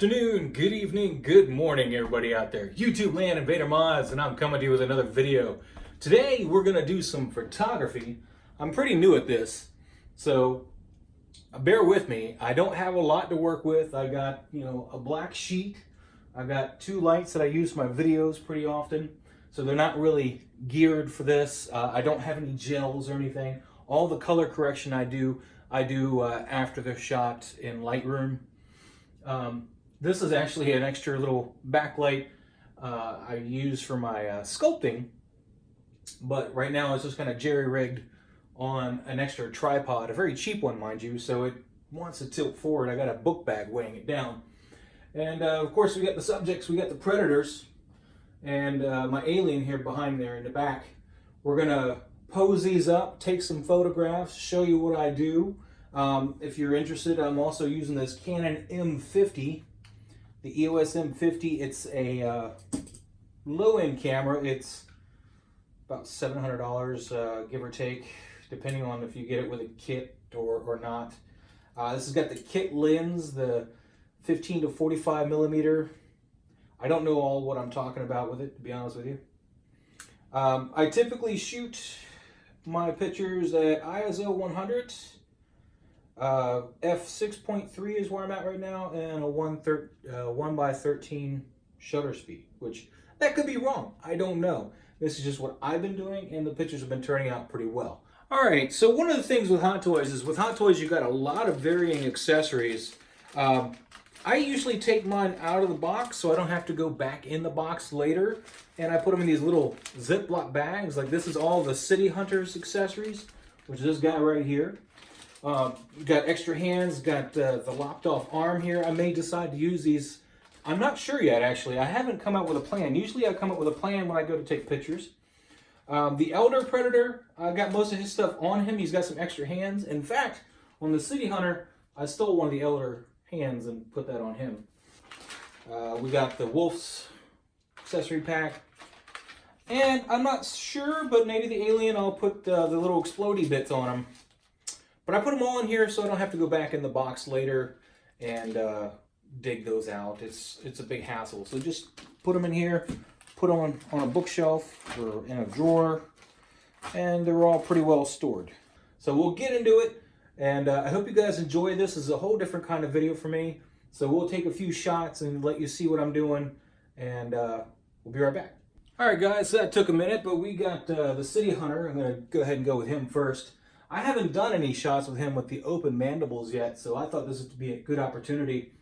afternoon, good evening, good morning, everybody out there. YouTube land, Invader Mods, and I'm coming to you with another video. Today, we're gonna do some photography. I'm pretty new at this, so bear with me. I don't have a lot to work with. I got, a black sheet. I got two lights that I use for my videos pretty often, so they're not really geared for this. I don't have any gels or anything. All the color correction I do after the shot in Lightroom. This is actually an extra little backlight I use for my sculpting, but right now it's just kind of jerry-rigged on an extra tripod, a very cheap one, mind you, so it wants to tilt forward. I got a book bag weighing it down. And of course we got the subjects, we got the predators, and my alien here behind there in the back. We're gonna pose these up, take some photographs, show you what I do. If you're interested, I'm also using this Canon M50, the EOS M50. It's a low-end camera. It's about $700, give or take, depending on if you get it with a kit or not. This has got the kit lens, the 15 to 45 millimeter. I don't know all what I'm talking about with it, to be honest with you. I typically shoot my pictures at ISO 100. F6.3 is where I'm at right now, and a 1:13 shutter speed, which that could be wrong. I don't know. This is just what I've been doing, and the pictures have been turning out pretty well. All right, so one of the things with Hot Toys is with Hot Toys, you got a lot of varying accessories. I usually take mine out of the box so I don't have to go back in the box later, and I put them in these little Ziploc bags. Like this is all the City Hunters accessories, which is this guy right here. Got extra hands, got the lopped off arm here. I may decide to use these. I'm not sure yet, actually. I haven't come up with a plan. Usually I come up with a plan when I go to take pictures. The Elder Predator, I got most of his stuff on him. He's got some extra hands. In fact, on the City Hunter, I stole one of the Elder hands and put that on him. We got the Wolf's accessory pack. And I'm not sure, but maybe the alien, I'll put the little explodey bits on him. But I put them all in here so I don't have to go back in the box later and dig those out. It's a big hassle. So just put them in here, put them on a bookshelf or in a drawer, and they're all pretty well stored. So we'll get into it, and I hope you guys enjoy this. This is a whole different kind of video for me. So we'll take a few shots and let you see what I'm doing, and we'll be right back. All right, guys, so that took a minute, but we got the City Hunter. I'm going to go ahead and go with him first. I haven't done any shots with him with the open mandibles yet, so I thought this would be a good opportunity.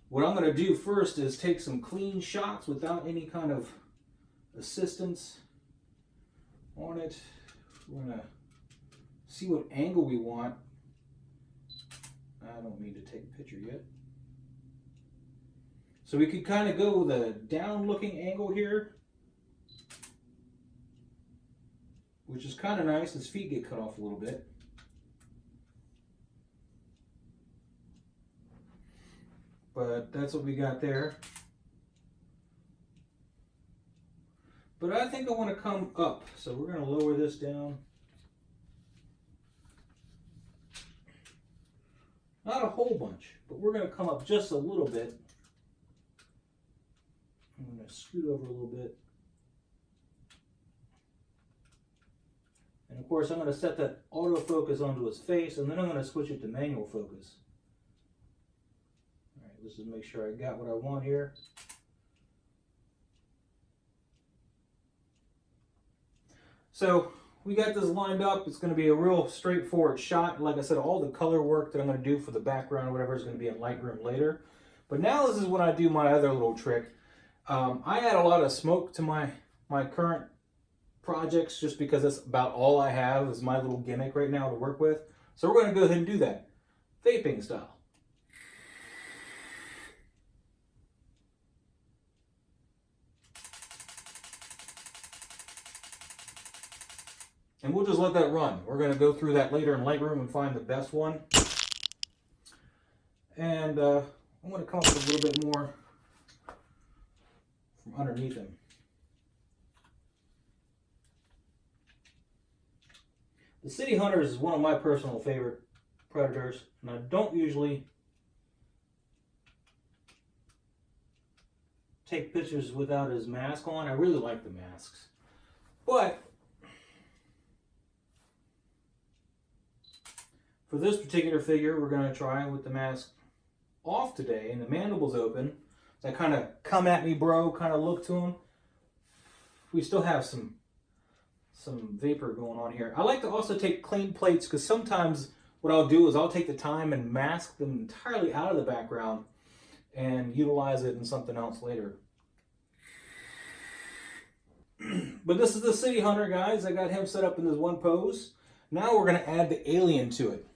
What I'm going to do first is take some clean shots without any kind of assistance on it. We're going to see what angle we want. I don't need to take a picture yet. So we could kind of go with a down-looking angle here, which is kind of nice. His feet get cut off a little bit. But that's what we got there. But I think I want to come up, so we're going to lower this down. Not a whole bunch, but we're going to come up just a little bit. I'm going to scoot over a little bit. And of course, I'm going to set that autofocus onto his face, and then I'm going to switch it to manual focus. All right, let's just make sure I got what I want here. So we got this lined up. It's going to be a real straightforward shot. Like I said, all the color work that I'm going to do for the background or whatever is going to be in Lightroom later. But now this is when I do my other little trick. I add a lot of smoke to my current projects just because that's about all I have is my little gimmick right now to work with. So we're going to go ahead and do that, vaping style. And we'll just let that run. We're going to go through that later in Lightroom and find the best one. And I'm going to come up with a little bit more from underneath him. The City Hunters is one of my personal favorite predators, and I don't usually take pictures without his mask on. I really like the masks. But for this particular figure, we're going to try with the mask off today and the mandibles open. So I kind of come at me, bro, kind of look to him. We still have some vapor going on here. I like to also take clean plates because sometimes what I'll do is I'll take the time and mask them entirely out of the background and utilize it in something else later. But this is the City Hunter, guys. I got him set up in this one pose. Now we're going to add the alien to it.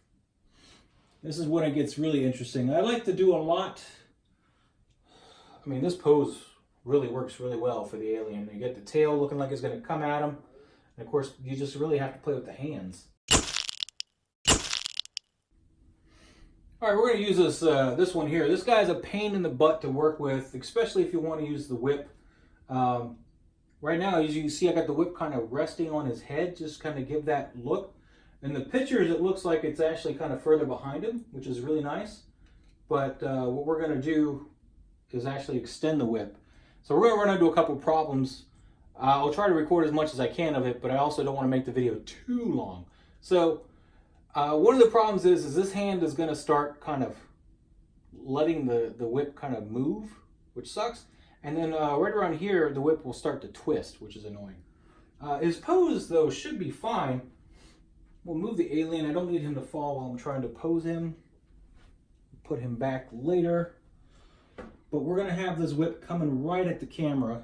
This is when it gets really interesting. I like to do a lot. I mean, this pose really works really well for the alien. You get the tail looking like it's going to come at him. And of course, you just really have to play with the hands. All right, we're going to use this one here. This guy's a pain in the butt to work with, especially if you want to use the whip. Right now, as you can see, I got the whip kind of resting on his head, just kind of give that look. In the pictures, it looks like it's actually kind of further behind him, which is really nice. But what we're going to do is actually extend the whip. So we're going to run into a couple problems. I'll try to record as much as I can of it, but I also don't want to make the video too long. So one of the problems is this hand is going to start kind of letting the whip kind of move, which sucks. And then right around here, the whip will start to twist, which is annoying. His pose, though, should be fine. We'll move the alien. I don't need him to fall while I'm trying to pose him. Put him back later. But we're going to have this whip coming right at the camera.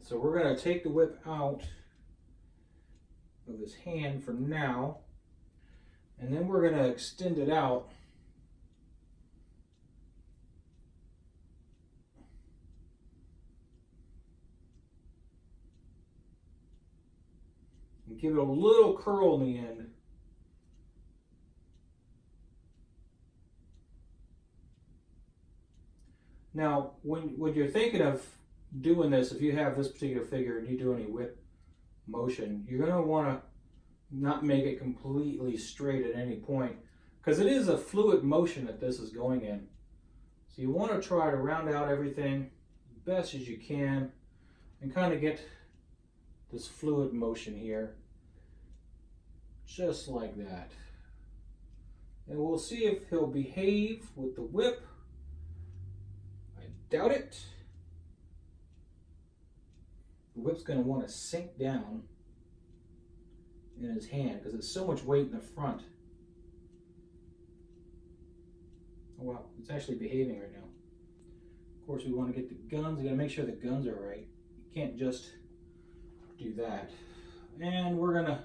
So we're going to take the whip out of his hand for now. And then we're going to extend it out. And give it a little curl in the end. Now, when you're thinking of doing this, if you have this particular figure and you do any whip motion, you're going to want to not make it completely straight at any point, because it is a fluid motion that this is going in. So you want to try to round out everything as best as you can and kind of get this fluid motion here, just like that. And we'll see if he'll behave with the whip. I doubt it. The whip's going to want to sink down in his hand because there's so much weight in the front. Oh wow, it's actually behaving right now. Of course, we want to get the guns. You got to make sure the guns are right. You can't just do that. And we're going to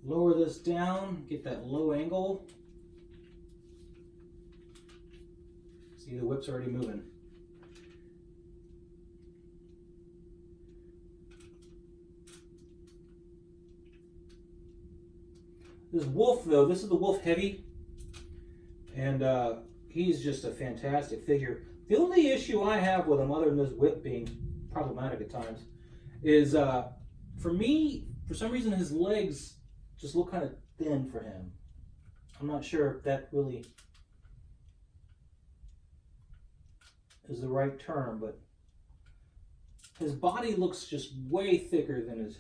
lower this down, get that low angle. See, the whip's already moving. This wolf, though, this is the Wolf Heavy, and he's just a fantastic figure. The only issue I have with him, other than this whip being problematic at times, is for me, for some reason, his legs just look kind of thin for him. I'm not sure if that really is the right term, but his body looks just way thicker than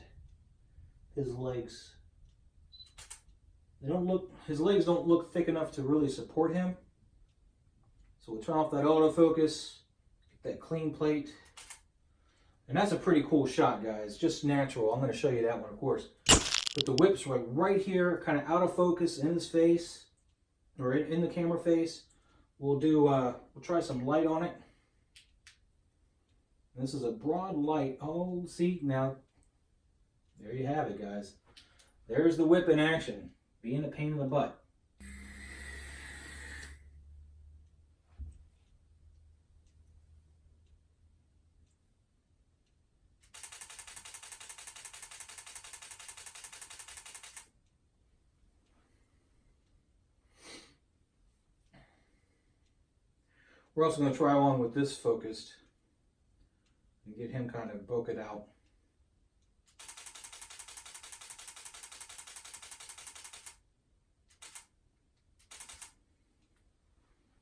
his legs. They don't look, his legs don't look thick enough to really support him. So we'll turn off that autofocus, get that clean plate. And that's a pretty cool shot, guys. Just natural. I'm going to show you that one, of course. But the whip's right here, kind of out of focus in his face, or in the camera face. We'll try some light on it. And this is a broad light. Oh, see, now, there you have it, guys. There's the whip in action, being a pain in the butt. We're also going to try one with this focused and get him kind of bokeh out.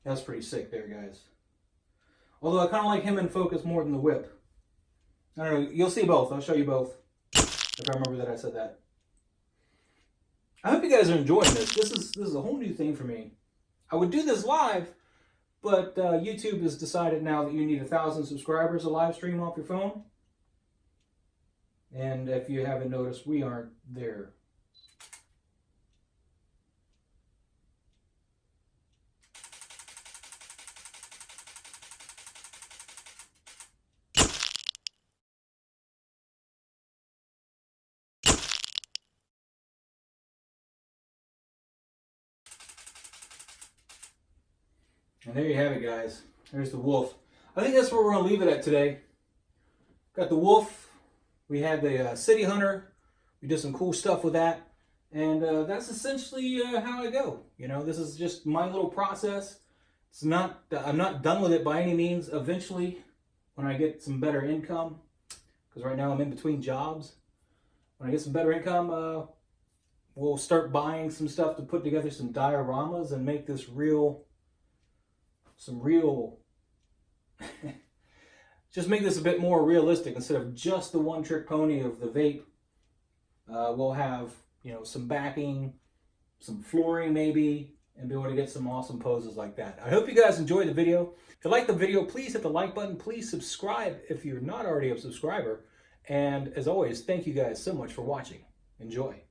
That's pretty sick there, guys. Although I kind of like him in focus more than the whip. I don't know. You'll see both. I'll show you both. If I remember that I said that. I hope you guys are enjoying this. This is a whole new thing for me. I would do this live, but YouTube has decided now that you need 1,000 subscribers to live stream off your phone. And if you haven't noticed, we aren't there. And there you have it, guys. There's the wolf. I think that's where we're going to leave it at today. Got the wolf. We had the City Hunter. We did some cool stuff with that. And that's essentially how I go. You know, this is just my little process. It's not, I'm not done with it by any means. Eventually, when I get some better income, because right now I'm in between jobs. When I get some better income, we'll start buying some stuff to put together some dioramas and make this just make this a bit more realistic. Instead of just the one-trick pony of the vape, we'll have, you know, some backing, some flooring maybe, and be able to get some awesome poses like that. I hope you guys enjoyed the video. If you like the video, please hit the like button. Please subscribe if you're not already a subscriber. And as always, thank you guys so much for watching. Enjoy.